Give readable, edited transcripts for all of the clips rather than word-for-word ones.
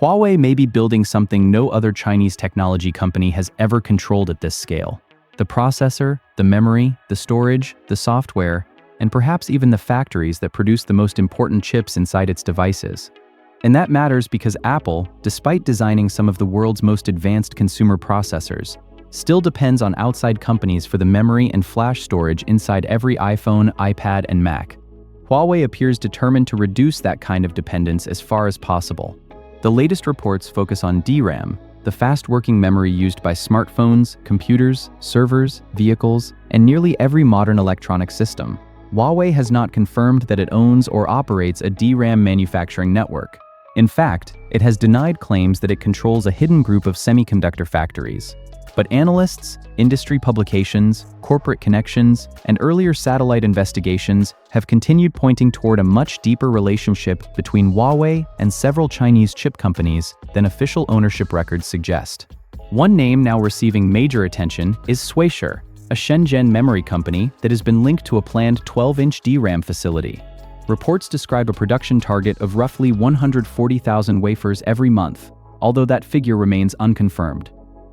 Huawei may be building something no other Chinese technology company has ever controlled at this scale. The processor, the memory, the storage, the software, and perhaps even the factories that produce the most important chips inside its devices. And that matters because Apple, despite designing some of the world's most advanced consumer processors, still depends on outside companies for the memory and flash storage inside every iPhone, iPad, and Mac. Huawei appears determined to reduce that kind of dependence as far as possible. The latest reports focus on DRAM, the fast-working memory used by smartphones, computers, servers, vehicles, and nearly every modern electronic system. Huawei has not confirmed that it owns or operates a DRAM manufacturing network. In fact, it has denied claims that it controls a hidden group of semiconductor factories. But analysts, industry publications, corporate connections, and earlier satellite investigations have continued pointing toward a much deeper relationship between Huawei and several Chinese chip companies than official ownership records suggest. One name now receiving major attention is Suisher, a Shenzhen memory company that has been linked to a planned 12-inch DRAM facility. Reports describe a production target of roughly 140,000 wafers every month, although that figure remains unconfirmed.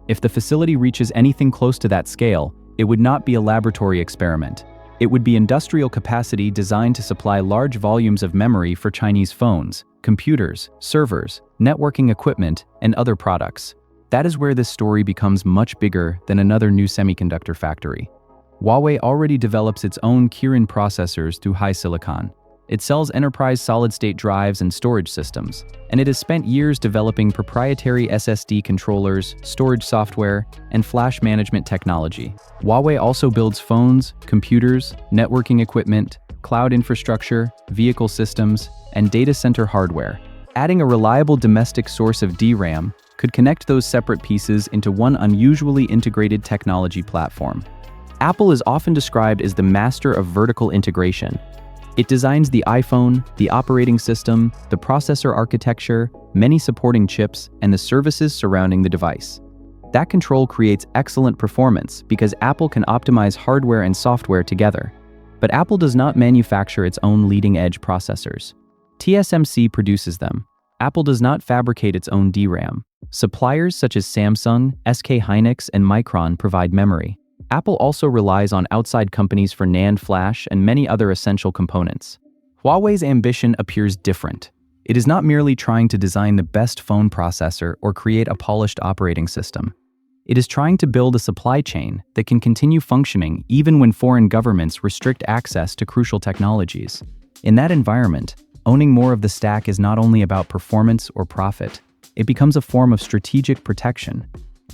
If the facility reaches anything close to that scale, it would not be a laboratory experiment. It would be industrial capacity designed to supply large volumes of memory for Chinese phones, computers, servers, networking equipment, and other products. That is where this story becomes much bigger than another new semiconductor factory. Huawei already develops its own Kirin processors through HiSilicon. It sells enterprise solid-state drives and storage systems, and it has spent years developing proprietary SSD controllers, storage software, and flash management technology. Huawei also builds phones, computers, networking equipment, cloud infrastructure, vehicle systems, and data center hardware. Adding a reliable domestic source of DRAM could connect those separate pieces into one unusually integrated technology platform. Apple is often described as the master of vertical integration. It designs the iPhone, the operating system, the processor architecture, many supporting chips, and the services surrounding the device. That control creates excellent performance because Apple can optimize hardware and software together. But Apple does not manufacture its own leading-edge processors. TSMC produces them. Apple does not fabricate its own DRAM. Suppliers such as Samsung, SK Hynix, and Micron provide memory. Apple also relies on outside companies for NAND flash and many other essential components. Huawei's ambition appears different. It is not merely trying to design the best phone processor or create a polished operating system. It is trying to build a supply chain that can continue functioning even when foreign governments restrict access to crucial technologies. In that environment, owning more of the stack is not only about performance or profit, it becomes a form of strategic protection.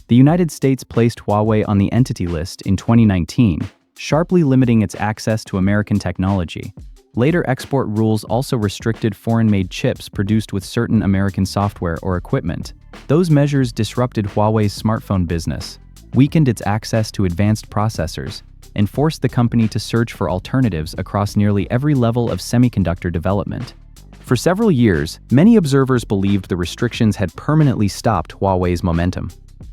The United States placed Huawei on the Entity List in 2019, sharply limiting its access to American technology. Later export rules also restricted foreign-made chips produced with certain American software or equipment. Those measures disrupted Huawei's smartphone business, weakened its access to advanced processors, and forced the company to search for alternatives across nearly every level of semiconductor development. For several years, many observers believed the restrictions had permanently stopped Huawei's momentum.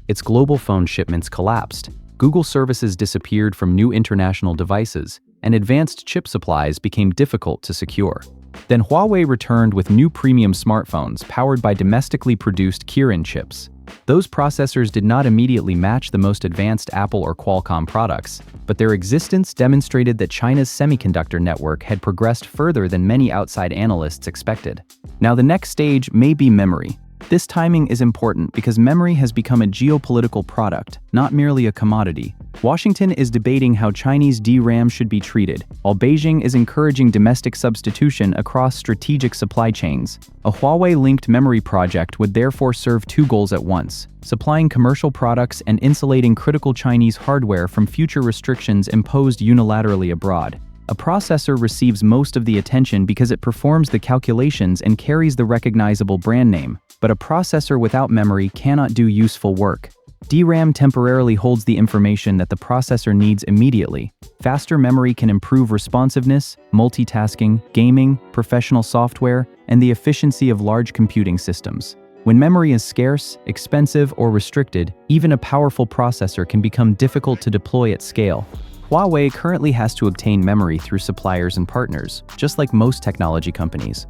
Its global phone shipments collapsed, Google services disappeared from new international devices, and advanced chip supplies became difficult to secure. Then Huawei returned with new premium smartphones powered by domestically produced Kirin chips. Those processors did not immediately match the most advanced Apple or Qualcomm products, but their existence demonstrated that China's semiconductor network had progressed further than many outside analysts expected. Now the next stage may be memory. This timing is important because memory has become a geopolitical product, not merely a commodity. Washington is debating how Chinese DRAM should be treated, while Beijing is encouraging domestic substitution across strategic supply chains. A Huawei-linked memory project would therefore serve two goals at once: supplying commercial products and insulating critical Chinese hardware from future restrictions imposed unilaterally abroad. A processor receives most of the attention because it performs the calculations and carries the recognizable brand name, but a processor without memory cannot do useful work. DRAM temporarily holds the information that the processor needs immediately. Faster memory can improve responsiveness, multitasking, gaming, professional software, and the efficiency of large computing systems. When memory is scarce, expensive, or restricted, even a powerful processor can become difficult to deploy at scale. Huawei currently has to obtain memory through suppliers and partners, just like most technology companies.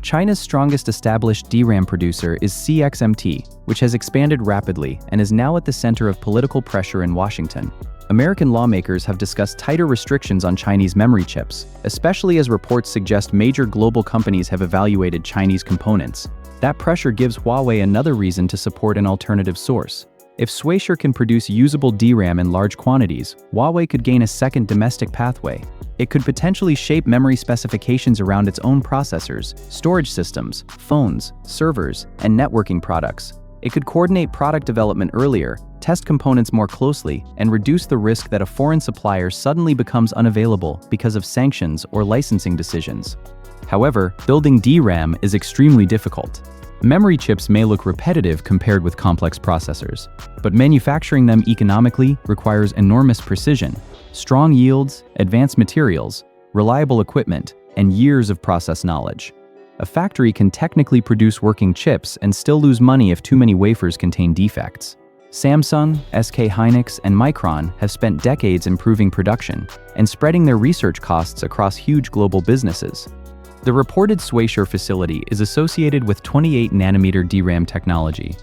China's strongest established DRAM producer is CXMT, which has expanded rapidly and is now at the center of political pressure in Washington. American lawmakers have discussed tighter restrictions on Chinese memory chips, especially as reports suggest major global companies have evaluated Chinese components. That pressure gives Huawei another reason to support an alternative source. If Shueisha can produce usable DRAM in large quantities, Huawei could gain a second domestic pathway. It could potentially shape memory specifications around its own processors, storage systems, phones, servers, and networking products. It could coordinate product development earlier, test components more closely, and reduce the risk that a foreign supplier suddenly becomes unavailable because of sanctions or licensing decisions. However, building DRAM is extremely difficult. Memory chips may look repetitive compared with complex processors, but manufacturing them economically requires enormous precision, strong yields, advanced materials, reliable equipment, and years of process knowledge. A factory can technically produce working chips and still lose money if too many wafers contain defects. Samsung, SK Hynix, and Micron have spent decades improving production and spreading their research costs across huge global businesses. The reported Shueisha facility is associated with 28nm DRAM technology.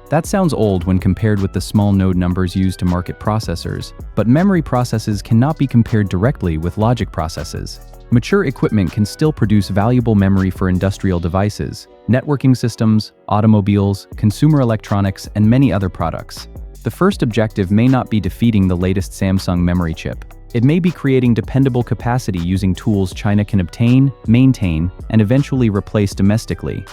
That sounds old when compared with the small node numbers used to market processors, but memory processes cannot be compared directly with logic processes. Mature equipment can still produce valuable memory for industrial devices, networking systems, automobiles, consumer electronics, and many other products. The first objective may not be defeating the latest Samsung memory chip. It may be creating dependable capacity using tools China can obtain, maintain, and eventually replace domestically.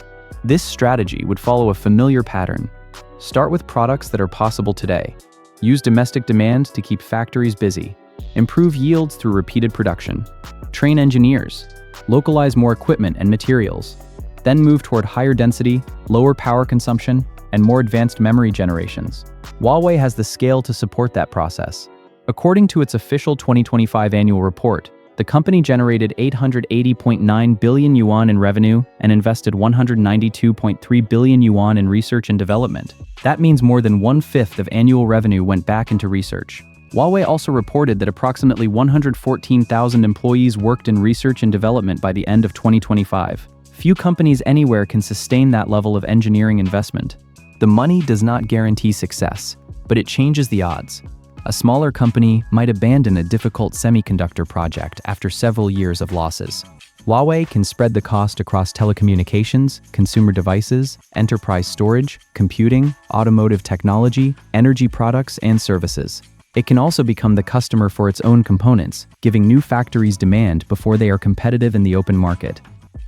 This strategy would follow a familiar pattern. Start with products that are possible today. Use domestic demand to keep factories busy. Improve yields through repeated production. Train engineers. Localize more equipment and materials. Then move toward higher density, lower power consumption, and more advanced memory generations. Huawei has the scale to support that process. According to its official 2025 annual report, the company generated 880.9 billion yuan in revenue and invested 192.3 billion yuan in research and development. That means more than 1/5 of annual revenue went back into research. Huawei also reported that approximately 114,000 employees worked in research and development by the end of 2025. Few companies anywhere can sustain that level of engineering investment. The money does not guarantee success, but it changes the odds. A smaller company might abandon a difficult semiconductor project after several years of losses. Huawei can spread the cost across telecommunications, consumer devices, enterprise storage, computing, automotive technology, energy products, and services. It can also become the customer for its own components, giving new factories demand before they are competitive in the open market.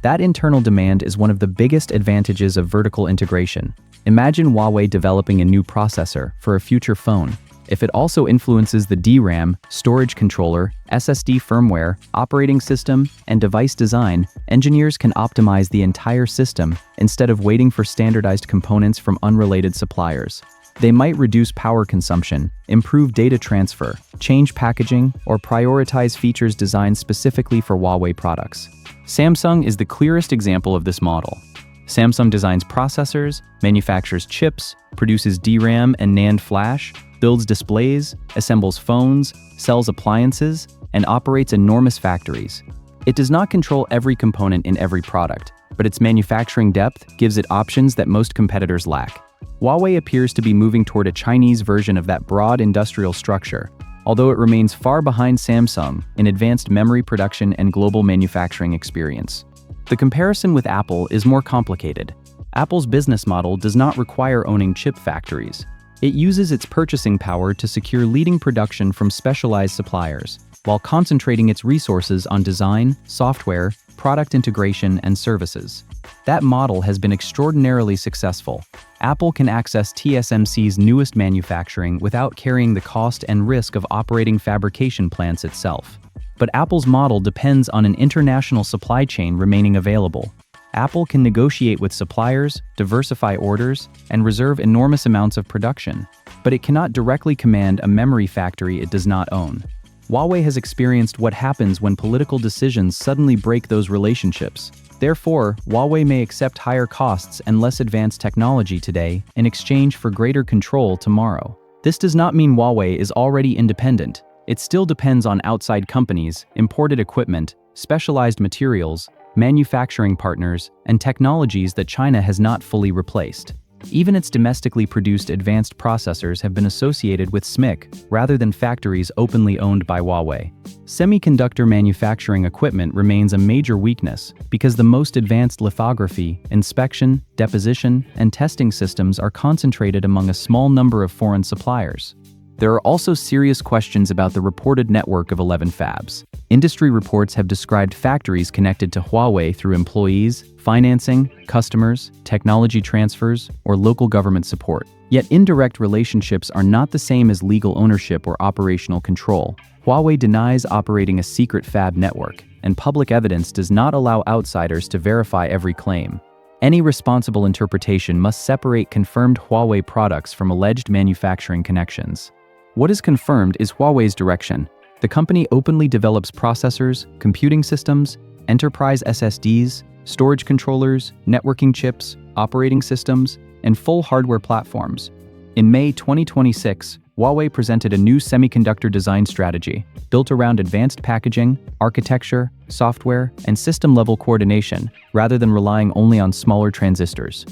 That internal demand is one of the biggest advantages of vertical integration. Imagine Huawei developing a new processor for a future phone. If it also influences the DRAM, storage controller, SSD firmware, operating system, and device design, engineers can optimize the entire system instead of waiting for standardized components from unrelated suppliers. They might reduce power consumption, improve data transfer, change packaging, or prioritize features designed specifically for Huawei products. Samsung is the clearest example of this model. Samsung designs processors, manufactures chips, produces DRAM and NAND flash, builds displays, assembles phones, sells appliances, and operates enormous factories. It does not control every component in every product, but its manufacturing depth gives it options that most competitors lack. Huawei appears to be moving toward a Chinese version of that broad industrial structure, although it remains far behind Samsung in advanced memory production and global manufacturing experience. The comparison with Apple is more complicated. Apple's business model does not require owning chip factories. It uses its purchasing power to secure leading production from specialized suppliers, while concentrating its resources on design, software, product integration, and services. That model has been extraordinarily successful. Apple can access TSMC's newest manufacturing without carrying the cost and risk of operating fabrication plants itself. But Apple's model depends on an international supply chain remaining available. Apple can negotiate with suppliers, diversify orders, and reserve enormous amounts of production, but it cannot directly command a memory factory it does not own. Huawei has experienced what happens when political decisions suddenly break those relationships. Therefore, Huawei may accept higher costs and less advanced technology today in exchange for greater control tomorrow. This does not mean Huawei is already independent. It still depends on outside companies, imported equipment, specialized materials, manufacturing partners, and technologies that China has not fully replaced. Even its domestically produced advanced processors have been associated with SMIC rather than factories openly owned by Huawei. Semiconductor manufacturing equipment remains a major weakness because the most advanced lithography, inspection, deposition, and testing systems are concentrated among a small number of foreign suppliers. There are also serious questions about the reported network of 11 fabs. Industry reports have described factories connected to Huawei through employees, financing, customers, technology transfers, or local government support. Yet indirect relationships are not the same as legal ownership or operational control. Huawei denies operating a secret fab network, and public evidence does not allow outsiders to verify every claim. Any responsible interpretation must separate confirmed Huawei products from alleged manufacturing connections. What is confirmed is Huawei's direction. The company openly develops processors, computing systems, enterprise SSDs, storage controllers, networking chips, operating systems, and full hardware platforms. In May 2026, Huawei presented a new semiconductor design strategy built around advanced packaging, architecture, software, and system-level coordination, rather than relying only on smaller transistors.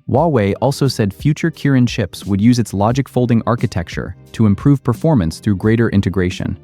Huawei also said future Kirin chips would use its logic folding architecture to improve performance through greater integration.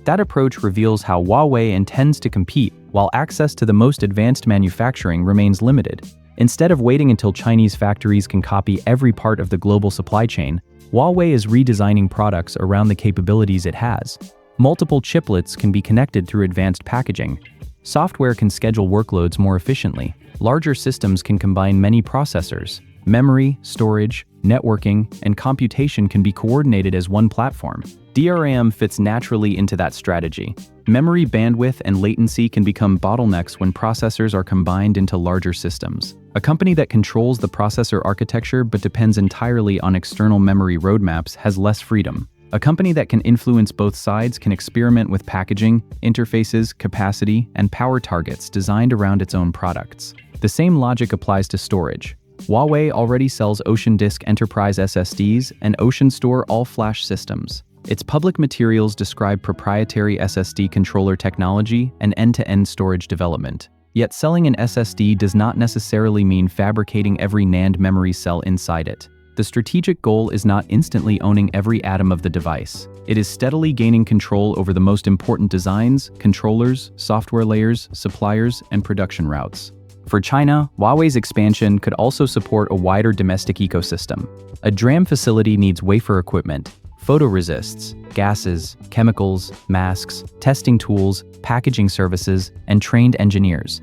That approach reveals how Huawei intends to compete while access to the most advanced manufacturing remains limited. Instead of waiting until Chinese factories can copy every part of the global supply chain, Huawei is redesigning products around the capabilities it has. Multiple chiplets can be connected through advanced packaging. Software can schedule workloads more efficiently. Larger systems can combine many processors. Memory, storage, networking, and computation can be coordinated as one platform. DRAM fits naturally into that strategy. Memory bandwidth and latency can become bottlenecks when processors are combined into larger systems. A company that controls the processor architecture but depends entirely on external memory roadmaps has less freedom. A company that can influence both sides can experiment with packaging, interfaces, capacity, and power targets designed around its own products. The same logic applies to storage. Huawei already sells OceanDisk Enterprise SSDs and OceanStore all-flash systems. Its public materials describe proprietary SSD controller technology and end-to-end storage development. Yet selling an SSD does not necessarily mean fabricating every NAND memory cell inside it. The strategic goal is not instantly owning every atom of the device. It is steadily gaining control over the most important designs, controllers, software layers, suppliers, and production routes. For China, Huawei's expansion could also support a wider domestic ecosystem. A DRAM facility needs wafer equipment, photoresists, gases, chemicals, masks, testing tools, packaging services, and trained engineers.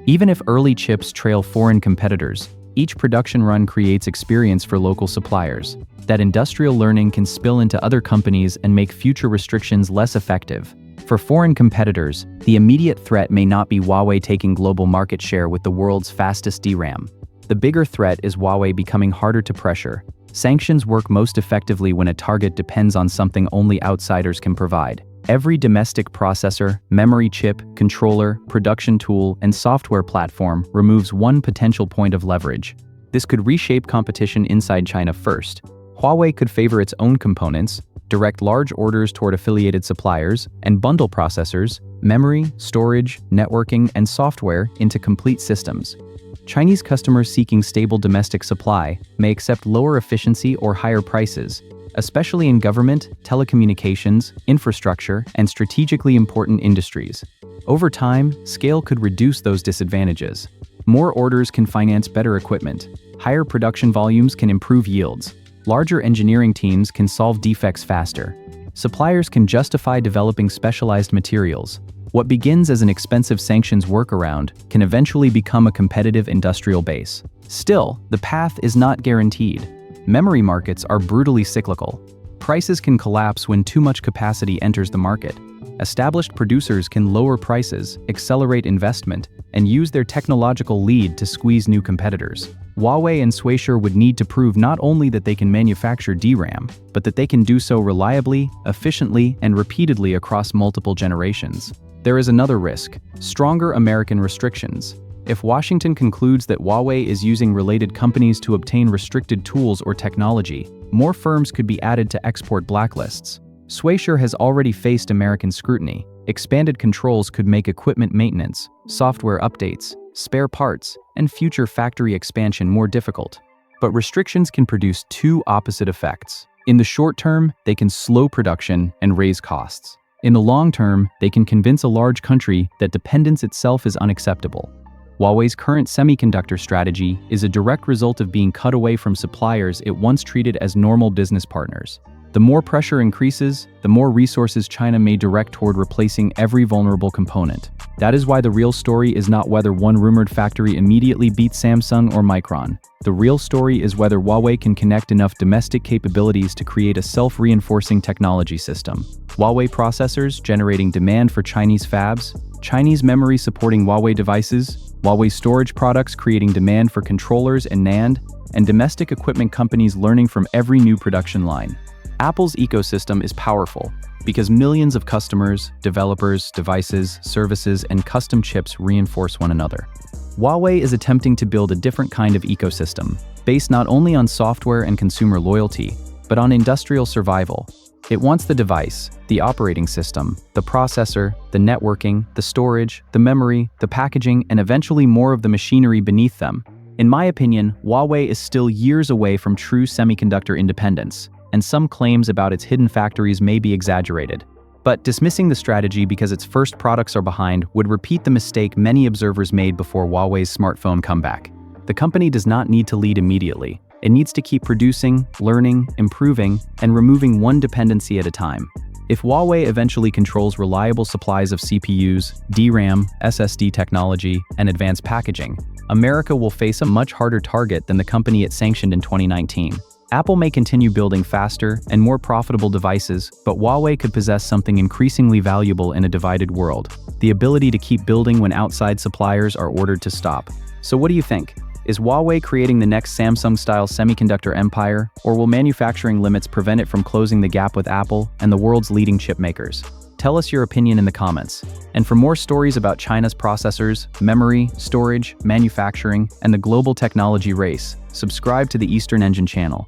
Even if early chips trail foreign competitors, each production run creates experience for local suppliers. That industrial learning can spill into other companies and make future restrictions less effective. For foreign competitors, the immediate threat may not be Huawei taking global market share with the world's fastest DRAM. The bigger threat is Huawei becoming harder to pressure. Sanctions work most effectively when a target depends on something only outsiders can provide. Every domestic processor, memory chip, controller, production tool, and software platform removes one potential point of leverage. This could reshape competition inside China first. Huawei could favor its own components, direct large orders toward affiliated suppliers, and bundle processors, memory, storage, networking, and software into complete systems. Chinese customers seeking stable domestic supply may accept lower efficiency or higher prices, especially in government, telecommunications, infrastructure, and strategically important industries. Over time, scale could reduce those disadvantages. More orders can finance better equipment. Higher production volumes can improve yields. Larger engineering teams can solve defects faster. Suppliers can justify developing specialized materials. What begins as an expensive sanctions workaround can eventually become a competitive industrial base. Still, the path is not guaranteed. Memory markets are brutally cyclical. Prices can collapse when too much capacity enters the market. Established producers can lower prices, accelerate investment, and use their technological lead to squeeze new competitors. Huawei and Shueisha would need to prove not only that they can manufacture DRAM, but that they can do so reliably, efficiently, and repeatedly across multiple generations. There is another risk: stronger American restrictions. If Washington concludes that Huawei is using related companies to obtain restricted tools or technology, more firms could be added to export blacklists. Shueisha has already faced American scrutiny. Expanded controls could make equipment maintenance, software updates, spare parts, and future factory expansion more difficult. But restrictions can produce two opposite effects. In the short term, they can slow production and raise costs. In the long term, they can convince a large country that dependence itself is unacceptable. Huawei's current semiconductor strategy is a direct result of being cut away from suppliers it once treated as normal business partners. The more pressure increases, the more resources China may direct toward replacing every vulnerable component. That is why the real story is not whether one rumored factory immediately beats Samsung or Micron. The real story is whether Huawei can connect enough domestic capabilities to create a self-reinforcing technology system. Huawei processors generating demand for Chinese fabs, Chinese memory supporting Huawei devices, Huawei storage products creating demand for controllers and NAND, and domestic equipment companies learning from every new production line. Apple's ecosystem is powerful because millions of customers, developers, devices, services, and custom chips reinforce one another. Huawei is attempting to build a different kind of ecosystem, based not only on software and consumer loyalty, but on industrial survival. It wants the device, the operating system, the processor, the networking, the storage, the memory, the packaging, and eventually more of the machinery beneath them. In my opinion, Huawei is still years away from true semiconductor independence, and some claims about its hidden factories may be exaggerated. But dismissing the strategy because its first products are behind would repeat the mistake many observers made before Huawei's smartphone comeback. The company does not need to lead immediately. It needs to keep producing, learning, improving, and removing one dependency at a time. If Huawei eventually controls reliable supplies of CPUs, DRAM, SSD technology, and advanced packaging, America will face a much harder target than the company it sanctioned in 2019. Apple may continue building faster and more profitable devices, but Huawei could possess something increasingly valuable in a divided world: the ability to keep building when outside suppliers are ordered to stop. So what do you think? Is Huawei creating the next Samsung-style semiconductor empire, or will manufacturing limits prevent it from closing the gap with Apple and the world's leading chip makers? Tell us your opinion in the comments. And for more stories about China's processors, memory, storage, manufacturing, and the global technology race, subscribe to the Eastern Engine channel.